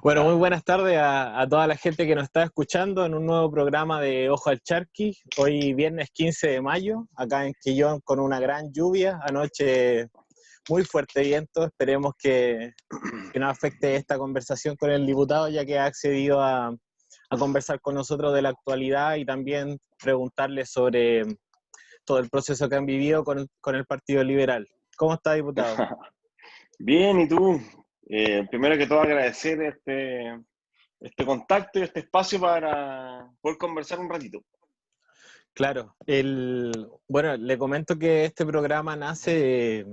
Bueno, muy buenas tardes a toda la gente que nos está escuchando en un nuevo programa de Ojo al Charqui. Hoy viernes 15 de mayo, acá en Quillón con una gran lluvia, anoche muy fuerte viento. Esperemos que no afecte esta conversación con el diputado, ya que ha accedido a conversar con nosotros de la actualidad y también preguntarle sobre todo el proceso que han vivido con el Partido Liberal. ¿Cómo está, diputado? Bien, ¿y tú? Primero que todo agradecer este contacto y este espacio para poder conversar un ratito. Claro, bueno, le comento que este programa nace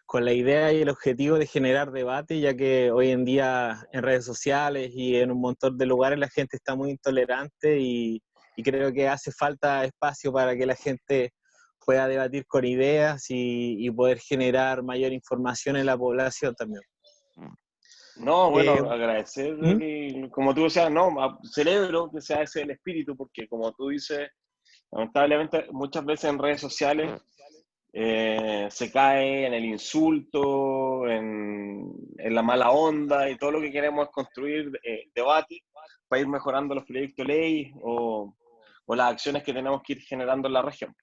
con la idea y el objetivo de generar debate, ya que hoy en día en redes sociales y en un montón de lugares la gente está muy intolerante y creo que hace falta espacio para que la gente pueda debatir con ideas y poder generar mayor información en la población también. No, bueno, Eh, agradecer ¿Mm? que, como tú decías, no, celebro que sea ese el espíritu, porque como tú dices, lamentablemente muchas veces en redes sociales se cae en el insulto, en la mala onda y todo lo que queremos es construir debate para ir mejorando los proyectos de ley o las acciones que tenemos que ir generando en la región.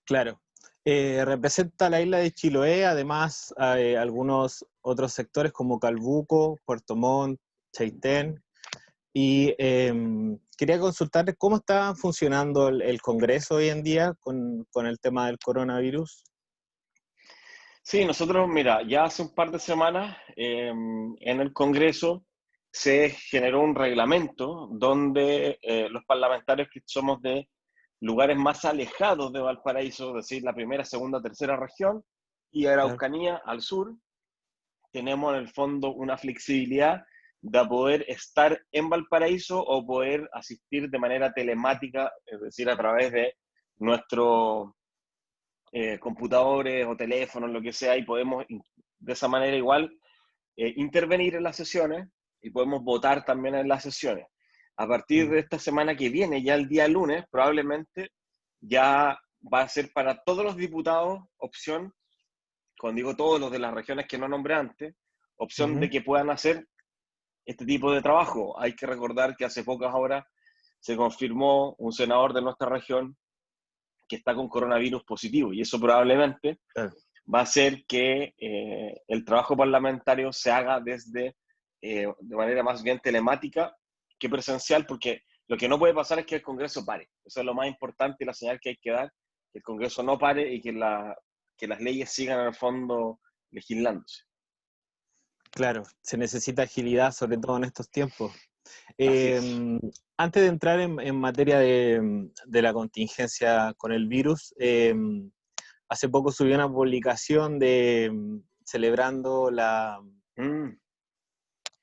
Claro. Representa la isla de Chiloé, además algunos otros sectores como Calbuco, Puerto Montt, Chaitén. Y quería consultarles cómo está funcionando el Congreso hoy en día con el tema del coronavirus. Sí, nosotros, mira, ya hace un par de semanas en el Congreso se generó un reglamento donde los parlamentarios que somos de lugares más alejados de Valparaíso, es decir, la primera, segunda, tercera región, y Claro. Araucanía al sur, tenemos en el fondo una flexibilidad de poder estar en Valparaíso o poder asistir de manera telemática, es decir, a través de nuestro computadores o teléfonos, lo que sea, y podemos de esa manera igual intervenir en las sesiones y podemos votar también en las sesiones. A partir de Mm. esta semana que viene, ya el día lunes, probablemente ya va a ser para todos los diputados opción, cuando digo todos los de las regiones que no nombré antes, opción de Ujú. que puedan hacer este tipo de trabajo. Hay que recordar que hace pocas horas se confirmó un senador de nuestra región que está con coronavirus positivo y eso probablemente Claro. va a hacer que el trabajo parlamentario se haga desde de manera más bien telemática que presencial, porque lo que no puede pasar es que el Congreso pare. Eso es lo más importante y la señal que hay que dar, que el Congreso no pare y que las leyes sigan en el fondo legislándose. Claro, se necesita agilidad, sobre todo en estos tiempos. Así Eh, es. Antes de entrar en materia de la contingencia con el virus, hace poco subí una publicación celebrando Mm,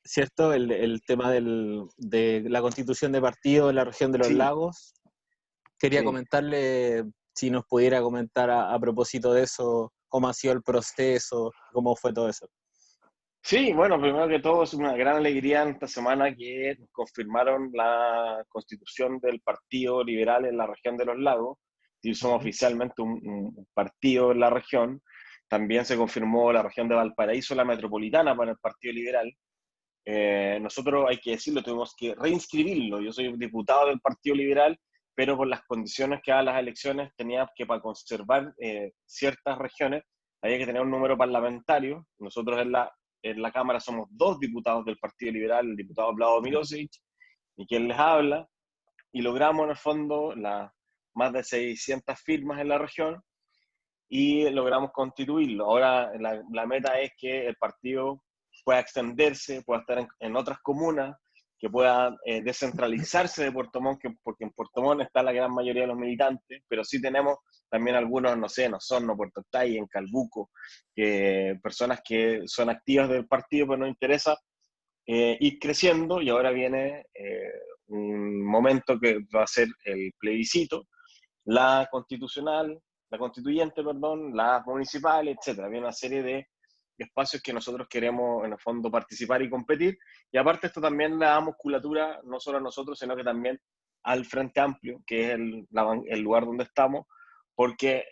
¿cierto? El tema de la constitución de partido en la región de los sí, lagos. Quería sí. comentarle si nos pudiera comentar a propósito de eso, cómo ha sido el proceso, cómo fue todo eso. Sí, bueno, primero que todo es una gran alegría en esta semana que confirmaron la constitución del Partido Liberal en la región de los lagos. Y somos Ujú. oficialmente un partido en la región. También se confirmó la región de Valparaíso, la metropolitana para el Partido Liberal. Nosotros, hay que decirlo, tuvimos que reinscribirlo. Yo soy un diputado del Partido Liberal, pero por las condiciones que daban las elecciones tenía que, para conservar ciertas regiones, había que tener un número parlamentario. Nosotros en la Cámara somos dos diputados del Partido Liberal, el diputado Vlado Milosic y quien les habla, y logramos en el fondo más de 600 firmas en la región y logramos constituirlo. Ahora la meta es que el partido pueda extenderse, pueda estar en otras comunas, que pueda descentralizarse de Puerto Montt, porque en Puerto Montt está la gran mayoría de los militantes, pero sí tenemos también algunos, no sé, en Osorno, Puerto Octay, en Calbuco, personas que son activas del partido, pero nos interesa ir creciendo y ahora viene un momento que va a ser el plebiscito, la constitucional, la constituyente, perdón, las municipales, etcétera. Había una serie de espacios que nosotros queremos, en el fondo, participar y competir. Y aparte esto también le da musculatura, no solo a nosotros, sino que también al Frente Amplio, que es el lugar donde estamos, porque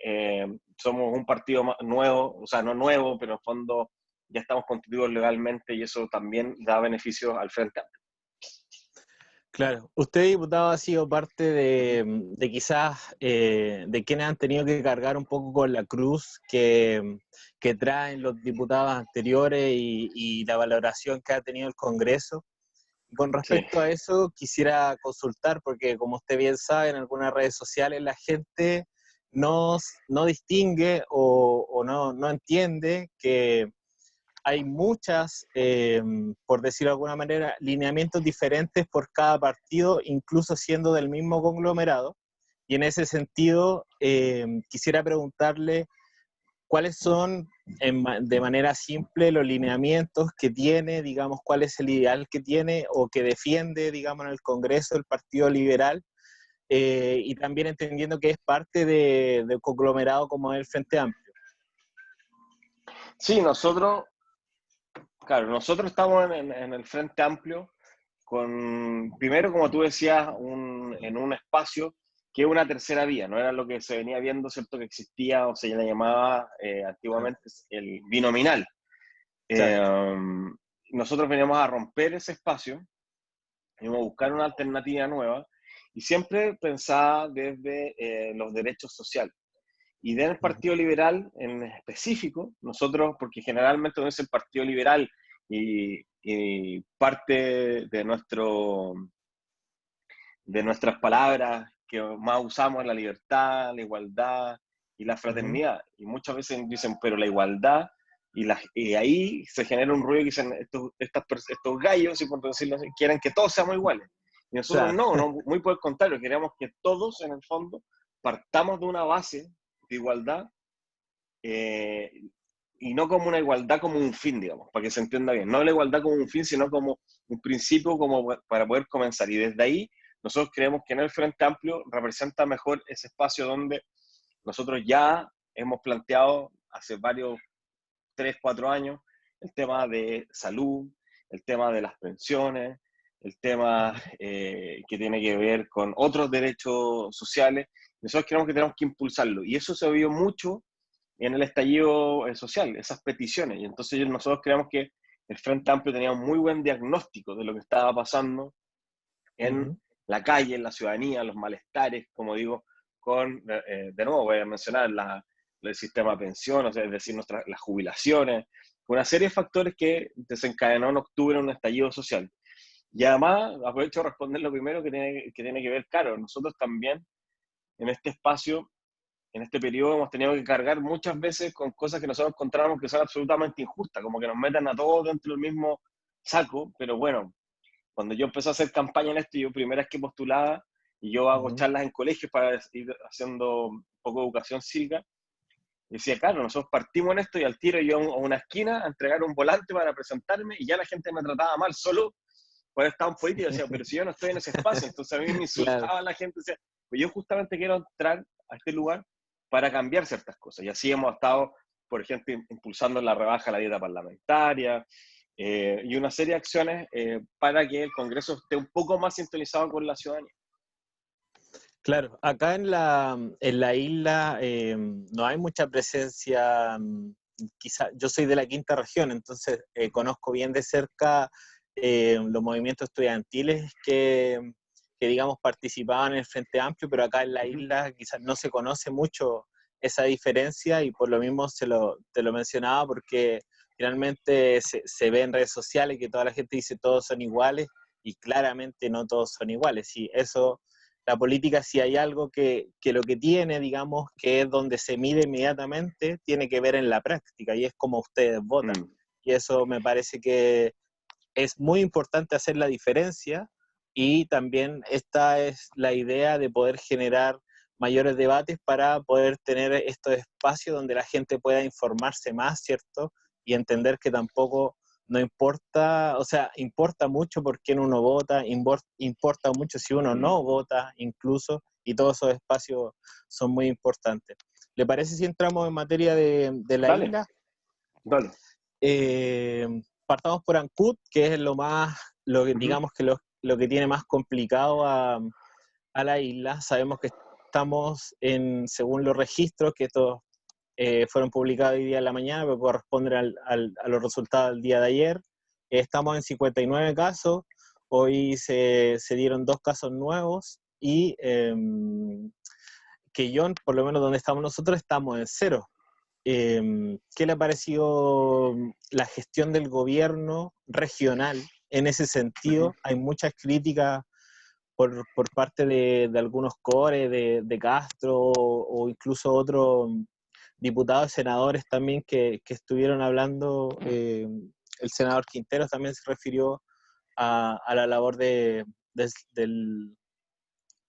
somos un partido nuevo, o sea, no nuevo, pero en el fondo ya estamos constituidos legalmente y eso también da beneficios al Frente Amplio. Claro, usted, diputado, ha sido parte de quizás de quienes han tenido que cargar un poco con la cruz que traen los diputados anteriores y la valoración que ha tenido el Congreso. Y con Sí, respecto a eso, quisiera consultar, porque como usted bien sabe, en algunas redes sociales la gente no distingue o no entiende que hay muchas, por decirlo de alguna manera, lineamientos diferentes por cada partido, incluso siendo del mismo conglomerado. Y en ese sentido, quisiera preguntarle cuáles son, de manera simple, los lineamientos que tiene, digamos, cuál es el ideal que tiene o que defiende, digamos, en el Congreso el Partido Liberal, y también entendiendo que es parte de un conglomerado como el Frente Amplio. sí, nosotros estamos en el Frente Amplio primero, como tú decías, en un espacio que es una tercera vía, no era lo que se venía viendo, ¿cierto? Que existía o se le llamaba antiguamente el binominal. Claro. Nosotros veníamos a romper ese espacio, veníamos a buscar una alternativa nueva y siempre pensaba desde los derechos sociales. Y del Partido Liberal en específico, nosotros, porque generalmente no es el Partido Liberal y parte de nuestras palabras que más usamos es la libertad, la igualdad y la Uh-huh. fraternidad. Y muchas veces dicen, pero la igualdad, y ahí se genera un ruido que dicen, estos gallos, si por decirlo así, quieren que todos seamos iguales. Y nosotros Claro. no, muy por el contrario, queremos que todos en el fondo partamos de una base de igualdad, eh, y no como una igualdad como un fin, digamos, para que se entienda bien. No la igualdad como un fin, sino como un principio como para poder comenzar. Y desde ahí nosotros creemos que en el Frente Amplio representa mejor ese espacio donde nosotros ya hemos planteado hace varios, 3, 4 años, el tema de salud, el tema de las pensiones, el tema que tiene que ver con otros derechos sociales. Nosotros creemos que tenemos que impulsarlo. Y eso se vio mucho en el estallido social, esas peticiones. Y entonces nosotros creemos que el Frente Amplio tenía un muy buen diagnóstico de lo que estaba pasando en Uh-huh. la calle, en la ciudadanía, los malestares, como digo, de nuevo voy a mencionar el sistema de pensión, o sea, es decir, las jubilaciones, una serie de factores que desencadenó en octubre un estallido social. Y además, aprovecho de responder lo primero que tiene que ver, claro, nosotros también en este espacio, en este periodo, hemos tenido que cargar muchas veces con cosas que nosotros encontramos que son absolutamente injustas, como que nos metan a todos dentro del mismo saco, pero bueno, cuando yo empecé a hacer campaña en esto, yo primera vez que postulaba, y yo hago Uh-huh. charlas en colegios para ir haciendo un poco de educación cívica, y decía, claro, nosotros partimos en esto y al tiro yo a una esquina a entregar un volante para presentarme y ya la gente me trataba mal solo por estar un político. Decía, pero si yo no estoy en ese espacio, entonces a mí me Claro. insultaba la gente. Decía, pues yo justamente quiero entrar a este lugar para cambiar ciertas cosas. Y así hemos estado, por ejemplo, impulsando la rebaja de la dieta parlamentaria, y una serie de acciones para que el Congreso esté un poco más sintonizado con la ciudadanía. Claro, acá en la isla no hay mucha presencia, quizá yo soy de la quinta región, entonces conozco bien de cerca los movimientos estudiantiles que, digamos, participaban en el Frente Amplio, pero acá en la Uh-huh. isla quizás no se conoce mucho esa diferencia y por lo mismo te lo mencionaba porque finalmente se ve en redes sociales que toda la gente dice todos son iguales y claramente no todos son iguales, y eso la política, si hay algo que lo que tiene, digamos, que es donde se mide inmediatamente, tiene que ver en la práctica y es como ustedes votan. Mm. Y eso me parece que es muy importante hacer la diferencia y también esta es la idea de poder generar mayores debates para poder tener estos espacios donde la gente pueda informarse más, ¿cierto? Y entender que tampoco no importa, o sea, importa mucho por quién uno vota, importa mucho si uno Mm. no vota incluso, y todos esos espacios son muy importantes. ¿Le parece si entramos en materia de la Dale, isla? dale. Eh, Partamos por Ancud, que es Uh-huh. digamos que lo que tiene más complicado a la isla. Sabemos que estamos según los registros, que esto fueron publicados hoy día en la mañana, pero corresponden a los resultados del día de ayer. Estamos en 59 casos, hoy se dieron 2 casos nuevos y Quellón, por lo menos donde estamos nosotros, estamos en 0. ¿Qué le ha parecido la gestión del gobierno regional en ese sentido? Hay muchas críticas por parte de algunos cores, de Castro o incluso otros diputados, senadores también que estuvieron hablando. El senador Quinteros también se refirió a la labor del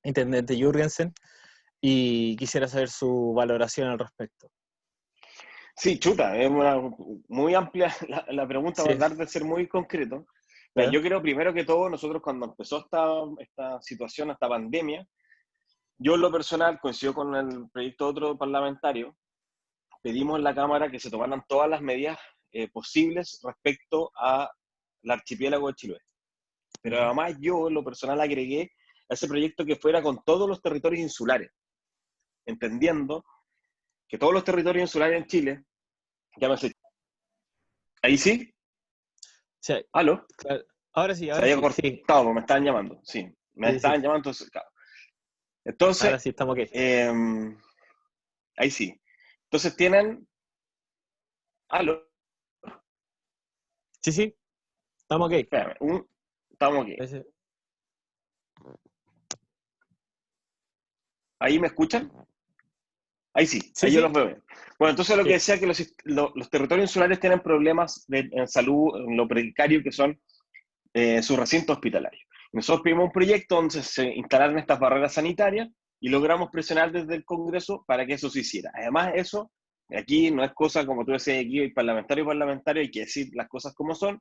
intendente Jürgensen y quisiera saber su valoración al respecto. Sí, chuta, es muy amplia la pregunta, Sí, va a dar de ser muy concreto. Mira, ¿verdad? yo creo primero que todo, nosotros cuando empezó esta situación, esta pandemia, yo en lo personal coincido con el proyecto de otro parlamentario, pedimos en la Cámara que se tomaran todas las medidas posibles respecto al archipiélago de Chiloé. Pero Uh-huh. además yo en lo personal agregué a ese proyecto que fuera con todos los territorios insulares, entendiendo que todos los territorios insulares en Chile, llámese, ahí sí, Sí, aló, claro. se Ahora había sí, sí, cortado, me estaban llamando, sí, me sí, sí. estaban llamando, entonces, claro. Entonces, Ahora sí estamos aquí. ahí sí. Entonces tienen, aló, Sí, sí, estamos aquí. espérame, estamos aquí. Ese- ¿Ahí me escuchan? Ahí sí, Sí, ahí yo los sí, veo bien. Bueno, entonces lo que sí. decía que los territorios insulares tienen problemas en salud, en lo precario que son sus recintos hospitalarios. Nosotros pedimos un proyecto donde se instalaran estas barreras sanitarias y logramos presionar desde el Congreso para que eso se hiciera. Además, eso, aquí no es cosa, como tú decías, aquí hay parlamentario, hay que decir las cosas como son.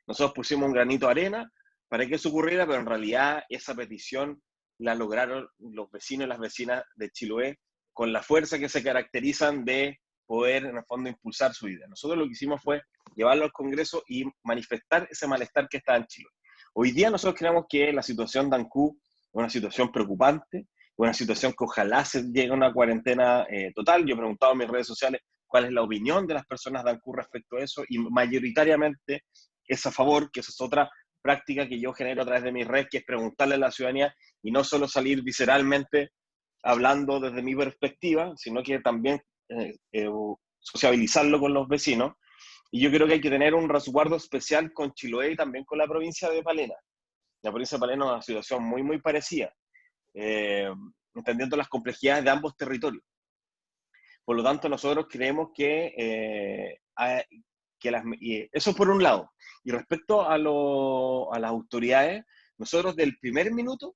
Nosotros pusimos un granito de arena para que eso ocurriera, pero en realidad esa petición la lograron los vecinos y las vecinas de Chiloé con la fuerza que se caracterizan de poder, en el fondo, impulsar su idea. Nosotros lo que hicimos fue llevarlo al Congreso y manifestar ese malestar que está en Chile. Hoy día nosotros creemos que la situación de Ancú es una situación preocupante, una situación que ojalá se llegue a una cuarentena total. Yo he preguntado en mis redes sociales cuál es la opinión de las personas de Ancú respecto a eso y mayoritariamente es a favor, que esa es otra práctica que yo genero a través de mis redes, que es preguntarle a la ciudadanía y no solo salir visceralmente hablando desde mi perspectiva, sino que también sociabilizarlo con los vecinos. Y yo creo que hay que tener un resguardo especial con Chiloé y también con la provincia de Palena. La provincia de Palena es una situación muy, muy parecida, eh, entendiendo las complejidades de ambos territorios. Por lo tanto, nosotros creemos que eso por un lado. Y respecto a las autoridades, nosotros del primer minuto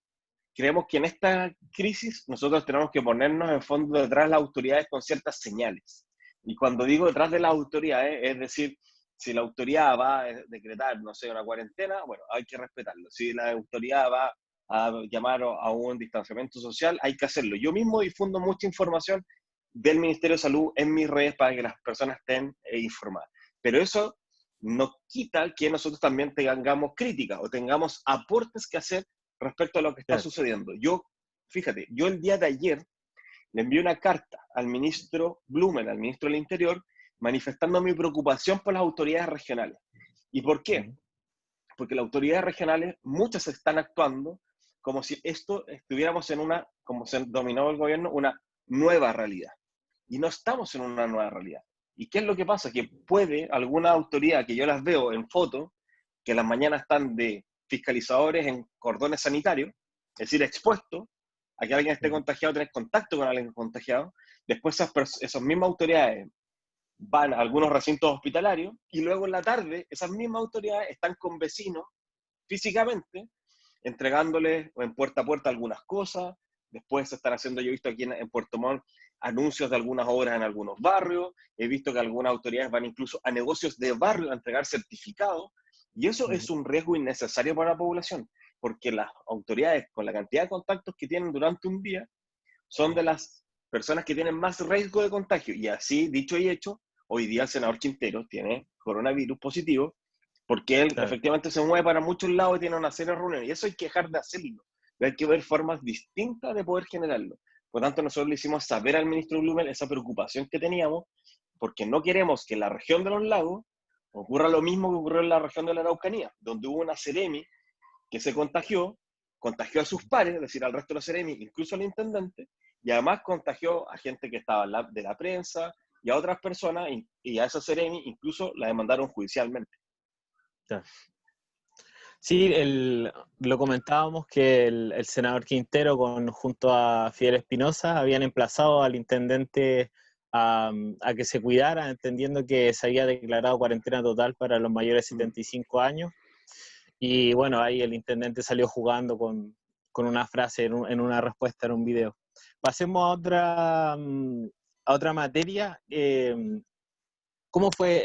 creemos que en esta crisis nosotros tenemos que ponernos en fondo detrás de las autoridades con ciertas señales. Y cuando digo detrás de las autoridades, es decir, si la autoridad va a decretar, no sé, una cuarentena, bueno, hay que respetarlo. Si la autoridad va a llamar a un distanciamiento social, hay que hacerlo. Yo mismo difundo mucha información del Ministerio de Salud en mis redes para que las personas estén informadas. Pero eso no quita que nosotros también tengamos críticas o tengamos aportes que hacer respecto a lo que está Claro. sucediendo. Fíjate, yo el día de ayer le envié una carta al ministro Blumen, al ministro del Interior, manifestando mi preocupación por las autoridades regionales. ¿Y por qué? Uh-huh. Porque las autoridades regionales, muchas están actuando como si esto estuviéramos en una, como se dominó el gobierno, una nueva realidad. Y no estamos en una nueva realidad. ¿Y qué es lo que pasa? Que puede alguna autoridad que yo las veo en foto, que las mañanas están de fiscalizadores en cordones sanitarios, es decir, expuestos a que alguien esté Uh-huh. contagiado, tener contacto con alguien contagiado, después esas mismas autoridades van a algunos recintos hospitalarios y luego en la tarde esas mismas autoridades están con vecinos físicamente entregándoles en puerta a puerta algunas cosas. Después se están haciendo, yo he visto aquí en Puerto Montt, anuncios de algunas obras en algunos barrios. He visto que algunas autoridades van incluso a negocios de barrio a entregar certificados. Y eso Uh-huh. es un riesgo innecesario para la población, porque las autoridades, con la cantidad de contactos que tienen durante un día, son de las personas que tienen más riesgo de contagio. Y así, dicho y hecho, hoy día el senador Quintero tiene coronavirus positivo porque él Claro. efectivamente se mueve para muchos lados y tiene una serie de reuniones. Y eso hay que dejar de hacerlo. Hay que ver formas distintas de poder generarlo. Por tanto, nosotros le hicimos saber al ministro Blumen esa preocupación que teníamos porque no queremos que en la región de los lagos ocurra lo mismo que ocurrió en la región de la Araucanía, donde hubo una Seremi que se contagió a sus pares, es decir, al resto de los Seremi, incluso al intendente, y además contagió a gente que estaba de la prensa y a otras personas, y a esa Seremi incluso la demandaron judicialmente. Claro. Sí, lo comentábamos que el senador Quintero junto a Fidel Espinosa habían emplazado al intendente a que se cuidara, entendiendo que se había declarado cuarentena total para los mayores de 75 años. Y bueno, ahí el intendente salió jugando con una frase en una respuesta en un video. Pasemos a otra materia. ¿Cómo fue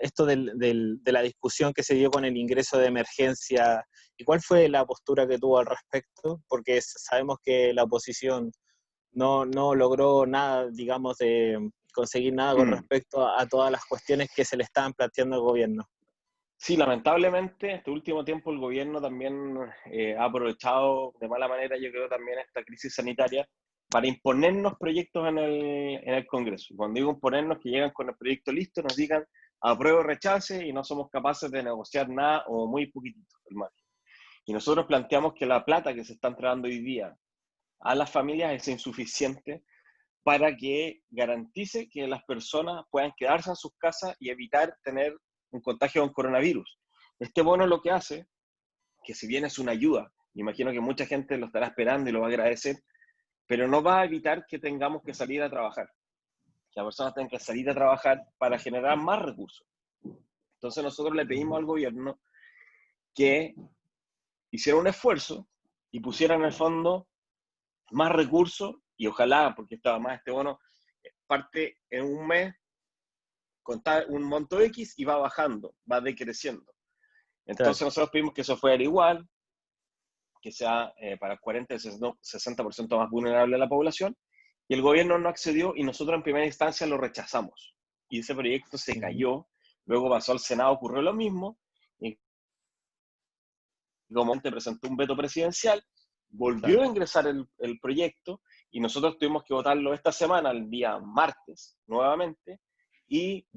esto de la discusión que se dio con el ingreso de emergencia y cuál fue la postura que tuvo al respecto? Porque sabemos que la oposición no logró nada, digamos, de conseguir nada con respecto a todas las cuestiones que se le estaban planteando al gobierno. Sí, lamentablemente, este último tiempo el gobierno también ha aprovechado de mala manera, yo creo, también esta crisis sanitaria para imponernos proyectos en el Congreso. Cuando digo imponernos, que llegan con el proyecto listo, nos digan apruebo o rechace y no somos capaces de negociar nada o muy poquitito, el margen. Y nosotros planteamos que la plata que se está entregando hoy día a las familias es insuficiente para que garantice que las personas puedan quedarse en sus casas y evitar tener un contagio con coronavirus. Este bono lo que hace, que si bien es una ayuda, imagino que mucha gente lo estará esperando y lo va a agradecer, pero no va a evitar que tengamos que salir a trabajar, que las personas tengan que salir a trabajar para generar más recursos. Entonces nosotros le pedimos al gobierno que hiciera un esfuerzo y pusiera en el fondo más recursos y ojalá, porque estaba más este bono, parte en un mes con un monto X y va bajando, va decreciendo. Entonces Claro. nosotros pedimos que eso fuera igual, que sea para el 40 y 60% más vulnerable a la población, y el gobierno no accedió y nosotros en primera instancia lo rechazamos. Y ese proyecto se cayó, luego pasó al Senado, ocurrió lo mismo, y como presentó un veto presidencial, volvió a ingresar el proyecto y nosotros tuvimos que votarlo esta semana, el día martes, nuevamente, y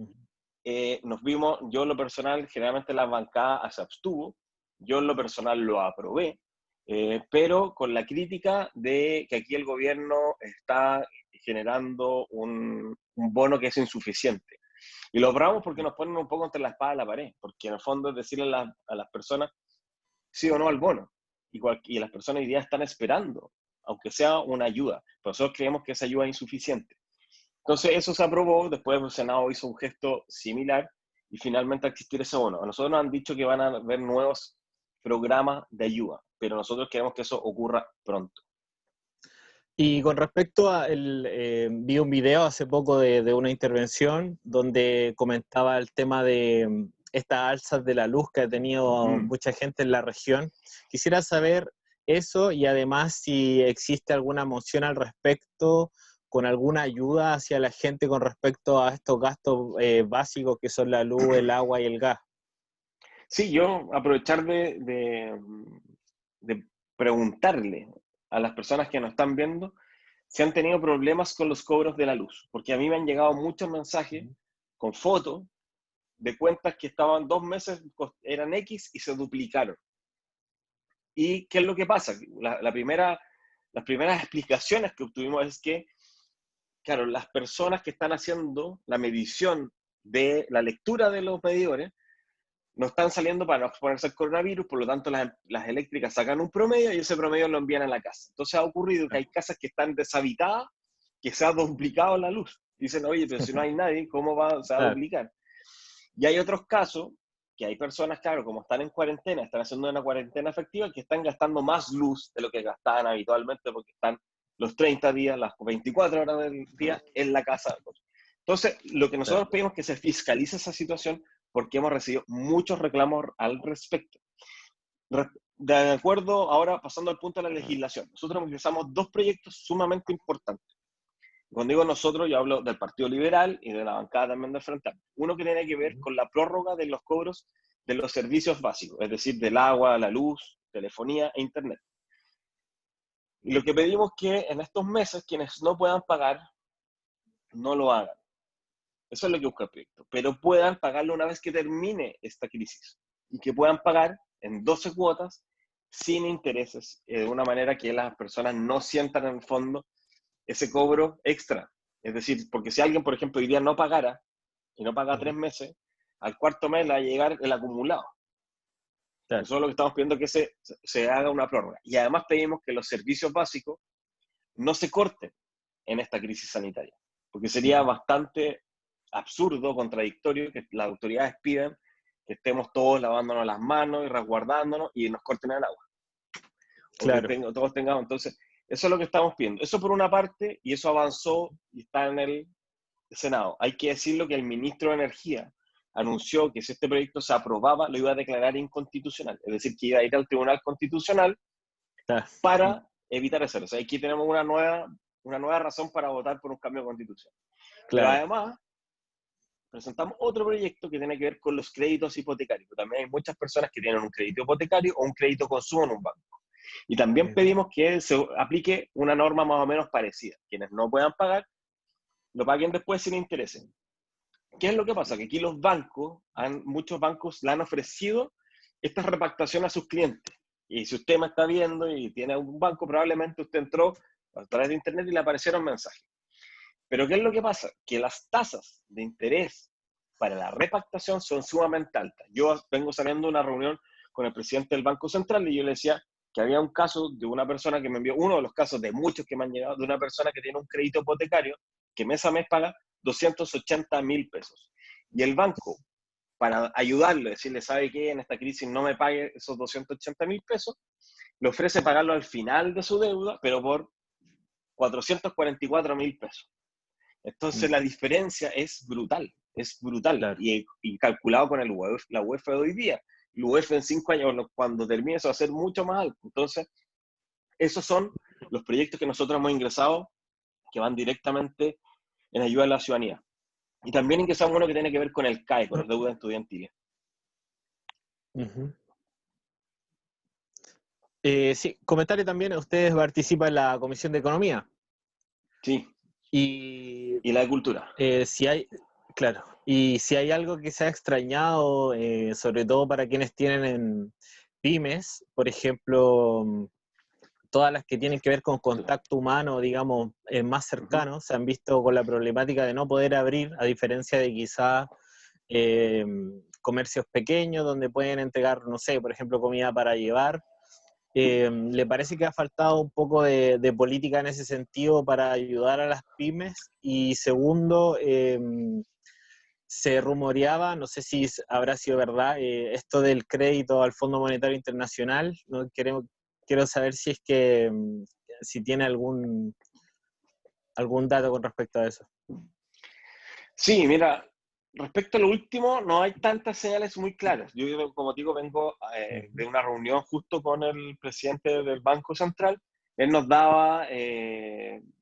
nos vimos, yo en lo personal, generalmente la bancada se abstuvo, yo en lo personal lo aprobé, pero con la crítica de que aquí el gobierno está generando un bono que es insuficiente. Y lo aprobamos porque nos ponen un poco entre la espada y la pared, porque en el fondo es decirle a las personas sí o no al bono, y las personas hoy día están esperando, aunque sea una ayuda, pero nosotros creemos que esa ayuda es insuficiente. Entonces eso se aprobó, después el Senado hizo un gesto similar y finalmente existir ese bono. A nosotros nos han dicho que van a haber nuevos programas de ayuda, pero nosotros queremos que eso ocurra pronto. Y con respecto vi un video hace poco de una intervención donde comentaba el tema de estas alzas de la luz que ha tenido mucha gente en la región. Quisiera saber eso y además si existe alguna moción al respecto, con alguna ayuda hacia la gente con respecto a estos gastos básicos que son la luz, el agua y el gas. Sí, yo aprovechar de preguntarle a las personas que nos están viendo si han tenido problemas con los cobros de la luz, porque a mí me han llegado muchos mensajes con fotos de cuentas que estaban 2 meses, eran X y se duplicaron. ¿Y qué es lo que pasa? Las primeras explicaciones que obtuvimos es que, claro, las personas que están haciendo la medición de la lectura de los medidores no están saliendo para no exponerse al coronavirus, por lo tanto las eléctricas sacan un promedio y ese promedio lo envían a la casa. Entonces ha ocurrido que hay casas que están deshabitadas, que se ha duplicado la luz. Dicen, oye, pero si no hay nadie, ¿cómo se va a duplicar? Y hay otros casos que hay personas, claro, como están en cuarentena, están haciendo una cuarentena efectiva, que están gastando más luz de lo que gastaban habitualmente porque están los 30 días, las 24 horas del día en la casa. Entonces, lo que nosotros pedimos es que se fiscalice esa situación porque hemos recibido muchos reclamos al respecto. De acuerdo, ahora pasando al punto de la legislación, nosotros empezamos 2 proyectos sumamente importantes. Cuando digo nosotros, yo hablo del Partido Liberal y de la bancada también del Frente Amplio. Uno que tiene que ver con la prórroga de los cobros de los servicios básicos, es decir, del agua, la luz, telefonía e internet. Y lo que pedimos es que en estos meses quienes no puedan pagar, no lo hagan. Eso es lo que busca el proyecto. Pero puedan pagarlo una vez que termine esta crisis. Y que puedan pagar en 12 cuotas sin intereses, de una manera que las personas no sientan en el fondo ese cobro extra. Es decir, porque si alguien, por ejemplo, hoy día no pagara, y no paga 3 meses, al cuarto mes le va a llegar el acumulado. Claro. Eso es lo que estamos pidiendo, que se haga una prórroga. Y además pedimos que los servicios básicos no se corten en esta crisis sanitaria, porque sería bastante absurdo, contradictorio, que las autoridades pidan que estemos todos lavándonos las manos y resguardándonos y nos corten el agua. Claro. O que todos tengamos. Entonces, eso es lo que estamos pidiendo. Eso por una parte, y eso avanzó y está en el Senado. Hay que decirlo que el ministro de Energía anunció que si este proyecto se aprobaba, lo iba a declarar inconstitucional. Es decir, que iba a ir al Tribunal Constitucional Claro. para evitar eso. O sea, aquí tenemos una nueva razón para votar por un cambio de constitución. Pero Claro. además, presentamos otro proyecto que tiene que ver con los créditos hipotecarios. También hay muchas personas que tienen un crédito hipotecario o un crédito consumo en un banco. Y también pedimos que se aplique una norma más o menos parecida. Quienes no puedan pagar, lo paguen después sin intereses. ¿Qué es lo que pasa? Que aquí los bancos, muchos bancos le han ofrecido esta repactación a sus clientes. Y si usted me está viendo y tiene un banco, probablemente usted entró a través de internet y le aparecieron mensajes. Pero ¿qué es lo que pasa? Que las tasas de interés para la repactación son sumamente altas. Yo vengo saliendo de una reunión con el presidente del Banco Central y yo le decía que había un caso de una persona que me envió, uno de los casos de muchos que me han llegado, de una persona que tiene un crédito hipotecario que mes a mes paga 280.000 pesos. Y el banco, para ayudarle, decirle, ¿sabe qué? En esta crisis no me pague esos 280.000 pesos, le ofrece pagarlo al final de su deuda, pero por 444.000 pesos. Entonces la diferencia es brutal, Claro. y calculado con la UEF de hoy día. La UEF en 5 años, cuando termine, eso va a ser mucho más alto. Entonces, esos son los proyectos que nosotros hemos ingresado, que van directamente en ayuda a la ciudadanía. Y también ingresamos uno que tiene que ver con el CAE, con las deudas estudiantiles. Sí, comentario también, ustedes participan en la Comisión de Economía. Sí, Y y la de cultura. si hay, claro, y si hay algo que se ha extrañado, sobre todo para quienes tienen en pymes, por ejemplo, todas las que tienen que ver con contacto humano, digamos, más cercano, se han visto con la problemática de no poder abrir, a diferencia de quizás comercios pequeños donde pueden entregar, no sé, por ejemplo, comida para llevar. ¿Le parece que ha faltado un poco de política en ese sentido para ayudar a las pymes? Y segundo, se rumoreaba, no sé si habrá sido verdad, esto del crédito al Fondo Monetario Internacional. ¿No? Quiero saber si es que, si tiene algún dato con respecto a eso. Sí, mira, respecto a lo último, no hay tantas señales muy claras. Yo, como digo, vengo de una reunión justo con el presidente del Banco Central. Él nos daba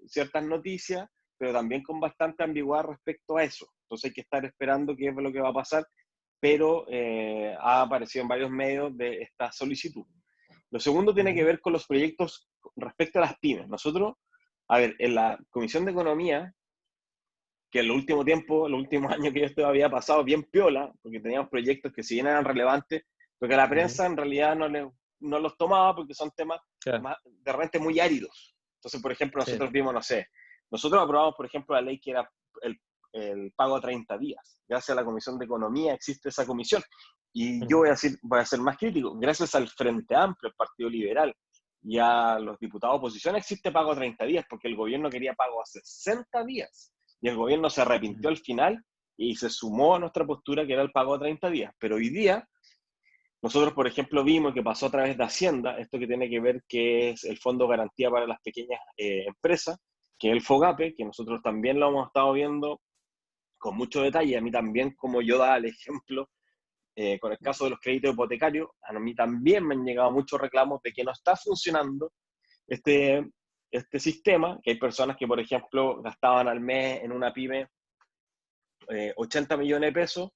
ciertas noticias, pero también con bastante ambigüedad respecto a eso. Entonces hay que estar esperando qué es lo que va a pasar, pero ha aparecido en varios medios de esta solicitud. Lo segundo tiene que ver con los proyectos respecto a las pymes. Nosotros, a ver, en la Comisión de Economía, que en los últimos tiempos, los últimos años que yo estuve, había pasado bien piola, porque teníamos proyectos que si bien eran relevantes, porque la prensa en realidad no los tomaba porque son temas Claro. de repente muy áridos. Entonces, por ejemplo, Sí. nosotros vimos, no sé, nosotros aprobamos, por ejemplo, la ley que era el pago a 30 días. Gracias a la Comisión de Economía existe esa comisión. Y yo voy a ser más crítico, gracias al Frente Amplio, el Partido Liberal, y a los diputados de oposición existe pago a 30 días, porque el gobierno quería pago a 60 días. Y el gobierno se arrepintió al final y se sumó a nuestra postura, que era el pago a 30 días. Pero hoy día, nosotros, por ejemplo, vimos que pasó a través de Hacienda, esto que tiene que ver que es el Fondo de Garantía para las Pequeñas Empresas, que es el FOGAPE, que nosotros también lo hemos estado viendo con mucho detalle. A mí también, como yo daba el ejemplo, con el caso de los créditos hipotecarios, a mí también me han llegado muchos reclamos de que no está funcionando este sistema, que hay personas que, por ejemplo, gastaban al mes en una pyme 80 millones de pesos,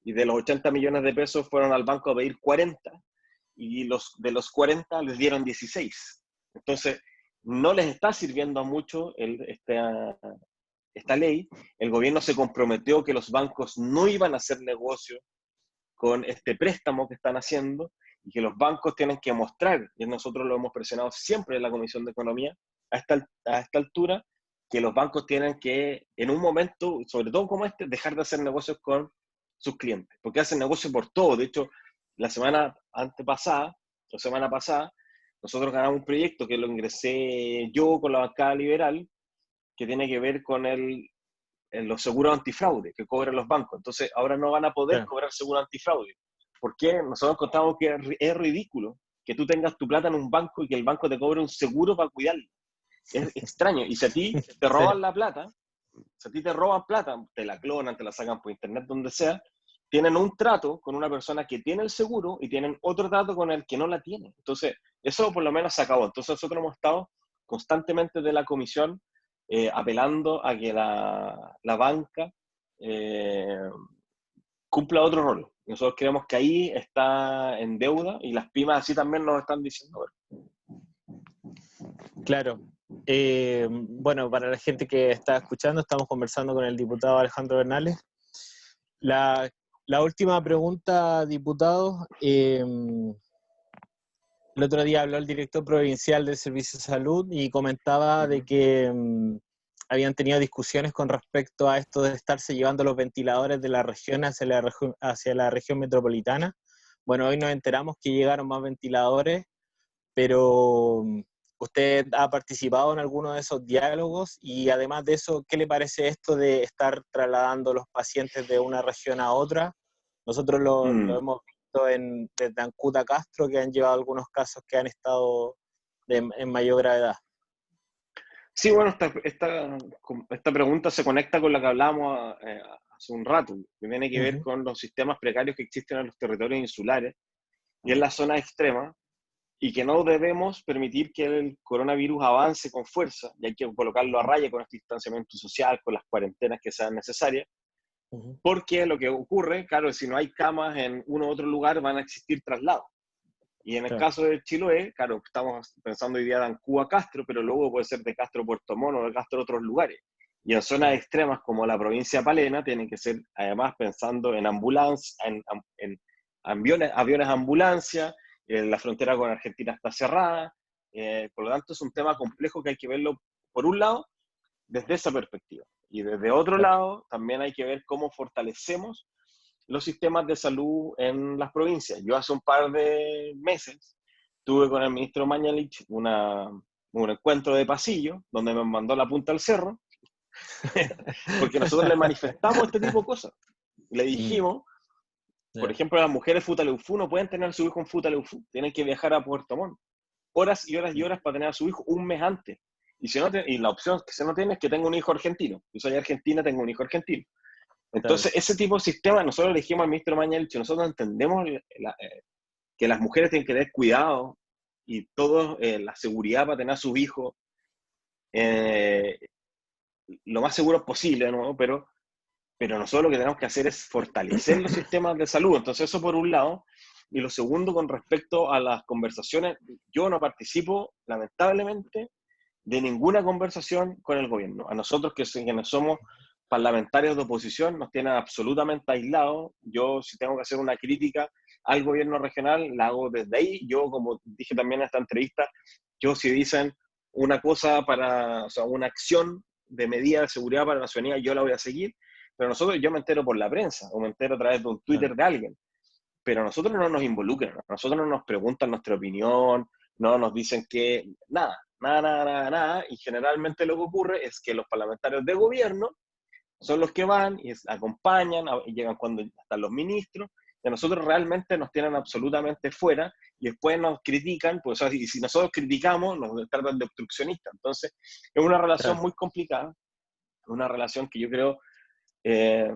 y de los 80 millones de pesos fueron al banco a pedir 40, y de los 40 les dieron 16. Entonces, no les está sirviendo mucho esta ley, el gobierno se comprometió que los bancos no iban a hacer negocio con este préstamo que están haciendo y que los bancos tienen que mostrar, y nosotros lo hemos presionado siempre en la Comisión de Economía, a esta altura, que los bancos tienen que, en un momento, sobre todo como este, dejar de hacer negocios con sus clientes, porque hacen negocio por todo. De hecho, la semana pasada, nosotros ganamos un proyecto que lo ingresé yo con la bancada liberal, que tiene que ver con los seguros antifraude que cobran los bancos. Entonces, ahora no van a poder Claro. cobrar seguro antifraude. ¿Por qué? Nosotros contamos que es ridículo que tú tengas tu plata en un banco y que el banco te cobre un seguro para cuidarlo. Es extraño. Y si a ti te Sí, roban la plata, si a ti te roban plata, te la clonan, te la sacan por internet, donde sea, tienen un trato con una persona que tiene el seguro y tienen otro trato con el que no la tiene. Entonces, eso por lo menos se acabó. Entonces, nosotros hemos estado constantemente de la comisión apelando a que la banca eh, cumpla otro rol. Nosotros creemos que ahí está en deuda y las pymes así también nos están diciendo. claro. Bueno, para la gente que está escuchando, estamos conversando con el diputado Alejandro Bernales. La última pregunta, diputado. El otro día habló el director provincial del Servicio de Salud y comentaba de que habían tenido discusiones con respecto a esto de estarse llevando los ventiladores de la región hacia la región metropolitana. Bueno, hoy nos enteramos que llegaron más ventiladores, pero usted ha participado en alguno de esos diálogos y además de eso, ¿qué le parece esto de estar trasladando los pacientes de una región a otra? Nosotros lo Mm. hemos visto desde Ancud a Castro, que han llevado algunos casos que han estado en mayor gravedad. Sí, bueno, esta pregunta se conecta con la que hablábamos hace un rato, que tiene que ver Uh-huh. con los sistemas precarios que existen en los territorios insulares y en las zonas extremas, y que no debemos permitir que el coronavirus avance con fuerza, y hay que colocarlo a raya con este distanciamiento social, con las cuarentenas que sean necesarias, Uh-huh. porque lo que ocurre, claro, si no hay camas en uno u otro lugar, van a existir traslados. Y en el Claro. caso de Chiloé, claro, estamos pensando hoy día de Ancú a Castro, pero luego puede ser de Castro a Puerto Montt o de Castro a otros lugares. Y en zonas Claro. extremas como la provincia de Palena, tienen que ser además pensando en ambulancia, en aviones ambulancia, la frontera con Argentina está cerrada, por lo tanto es un tema complejo que hay que verlo, por un lado, desde esa perspectiva. Y desde otro Claro. lado, también hay que ver cómo fortalecemos los sistemas de salud en las provincias. Yo hace un par de meses tuve con el ministro Mañalich un encuentro de pasillo donde me mandó la punta al cerro, porque nosotros le manifestamos este tipo de cosas. Le Mm, dijimos, por yeah. ejemplo, las mujeres Futaleufú no pueden tener a su hijo en Futaleufú, tienen que viajar a Puerto Montt, horas y horas y horas para tener a su hijo un mes antes. Y, si no y la opción que se no tiene es que tenga un hijo argentino. Yo soy argentina, tengo un hijo argentino. Claro. Entonces, ese tipo de sistema, nosotros le dijimos al ministro Mañalich, nosotros entendemos que las mujeres tienen que tener cuidado y todo, la seguridad para tener a sus hijos eh, lo más seguro posible, ¿no? Pero nosotros lo que tenemos que hacer es fortalecer los sistemas de salud. Entonces, eso por un lado. Y lo segundo, con respecto a las conversaciones, yo no participo, lamentablemente, de ninguna conversación con el gobierno. A nosotros, quienes somos parlamentarios de oposición, nos tienen absolutamente aislados. Yo, si tengo que hacer una crítica al gobierno regional, la hago desde ahí. Yo, como dije también en esta entrevista, yo si dicen una cosa o sea, una acción de medida de seguridad para la ciudadanía, yo la voy a seguir, pero nosotros, yo me entero por la prensa, o me entero a través de un Claro. Twitter de alguien, pero a nosotros no nos involucran, a nosotros no nos preguntan nuestra opinión, no nos dicen que nada, y generalmente lo que ocurre es que los parlamentarios de gobierno son los que van y acompañan, y llegan cuando están los ministros, y a nosotros realmente nos tienen absolutamente fuera, y después nos critican, pues, y si nosotros criticamos, nos tratan de obstruccionistas. Entonces, es una relación Claro. muy complicada, una relación que yo creo eh,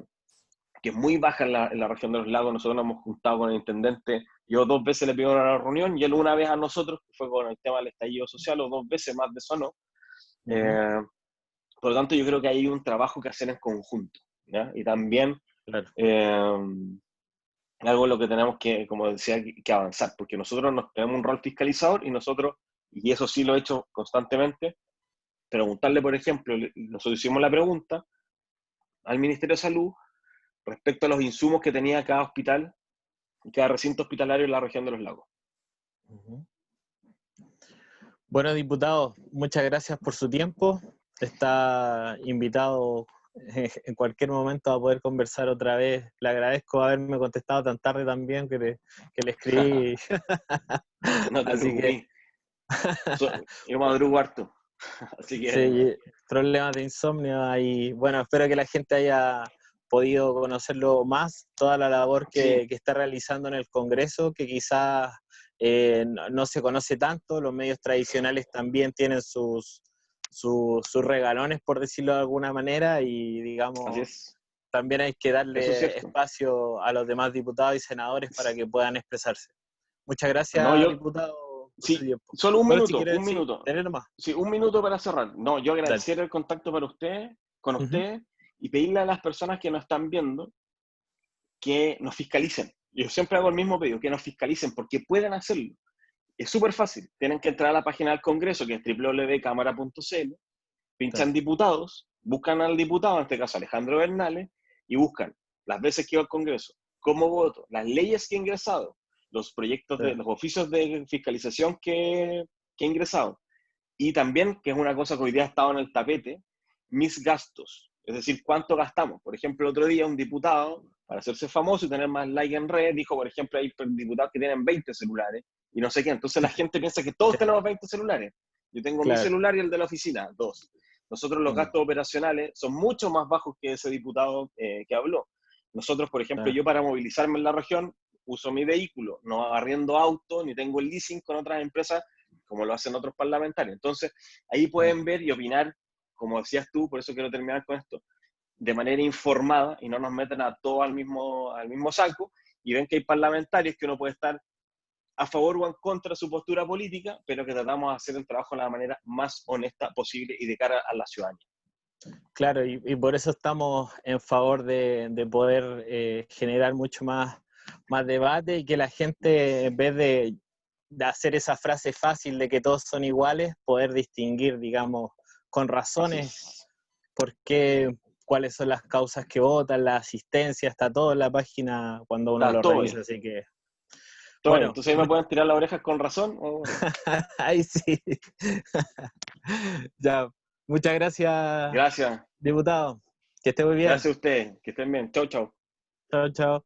que es muy baja en la región de los lagos. Nosotros nos hemos juntado con el intendente, yo 2 veces le pido una reunión, y él una vez a nosotros, que fue con el tema del estallido social, o 2 veces más de eso no. Uh-huh. Eh, por lo tanto, yo creo que hay un trabajo que hacer en conjunto, ¿ya? Y también Claro. eh, algo en lo que tenemos que, como decía, que avanzar, porque nosotros tenemos un rol fiscalizador y nosotros, y eso sí lo he hecho constantemente, preguntarle, por ejemplo, nosotros hicimos la pregunta al Ministerio de Salud respecto a los insumos que tenía cada hospital, cada recinto hospitalario en la región de los lagos. Ujú. Bueno, diputado, muchas gracias por su tiempo. Está invitado en cualquier momento a poder conversar otra vez. Le agradezco haberme contestado tan tarde también que le escribí. No te Así que preocupes. Yo madrugo harto. Así que sí, problemas de insomnio y bueno, espero que la gente haya podido conocerlo más, toda la labor sí, que está realizando en el Congreso, que quizás no se conoce tanto, los medios tradicionales también tienen sus regalones, por decirlo de alguna manera, y así digamos, es. también hay que Eso es darle cierto. espacio a los demás diputados y senadores para que puedan expresarse. Muchas No, gracias, yo, diputado, por su sí, tiempo. solo un Bueno, si minuto, quiere un decir, minuto. tener más. Sí, un minuto para cerrar. No, yo Dale. agradecer el contacto para usted, con Ujú. usted, y pedirle a las personas que nos están viendo que nos fiscalicen. Yo siempre hago el mismo pedido, que nos fiscalicen, porque pueden hacerlo. Es súper fácil. Tienen que entrar a la página del Congreso, que es www.cámara.cl, pinchan Dale. diputados, buscan al diputado, en este caso Alejandro Bernales, y buscan las veces que iba al Congreso, cómo voto, las leyes que he ingresado, los proyectos de Dale. los oficios de fiscalización que he ingresado. Y también, que es una cosa que hoy día ha estado en el tapete, mis gastos. Es decir, cuánto gastamos. Por ejemplo, el otro día un diputado, para hacerse famoso y tener más like en redes, dijo, por ejemplo, hay diputados que tienen 20 celulares y no sé qué. Entonces la gente piensa que todos tenemos 20 celulares. Yo tengo mi Claro. celular y el de la oficina, dos. Nosotros los Mm, gastos operacionales son mucho más bajos que ese diputado que habló. Nosotros, por ejemplo, claro. yo para movilizarme en la región uso mi vehículo, no arriendo auto, ni tengo el leasing con otras empresas como lo hacen otros parlamentarios. Entonces, ahí Mm. pueden ver y opinar, como decías tú, por eso quiero terminar con esto, de manera informada y no nos meten a todos al mismo saco y ven que hay parlamentarios que uno puede estar a favor o en contra de su postura política, pero que tratamos de hacer el trabajo de la manera más honesta posible y de cara a la ciudadanía. Claro, y por eso estamos en favor de poder generar mucho más debate y que la gente, en vez de hacer esa frase fácil de que todos son iguales, poder distinguir, digamos, con Así razones es. por qué, cuáles son las causas que votan, la asistencia, está todo en la página cuando uno Está lo todo revisa, ahí. así que, Todo ahí. bueno, Entonces ahí me pueden tirar las orejas con razón o no. ahí sí. Ya, muchas gracias, Gracias. diputado. Que esté muy bien. Gracias a ustedes. Que estén bien. Chau, chau. Chao, chao.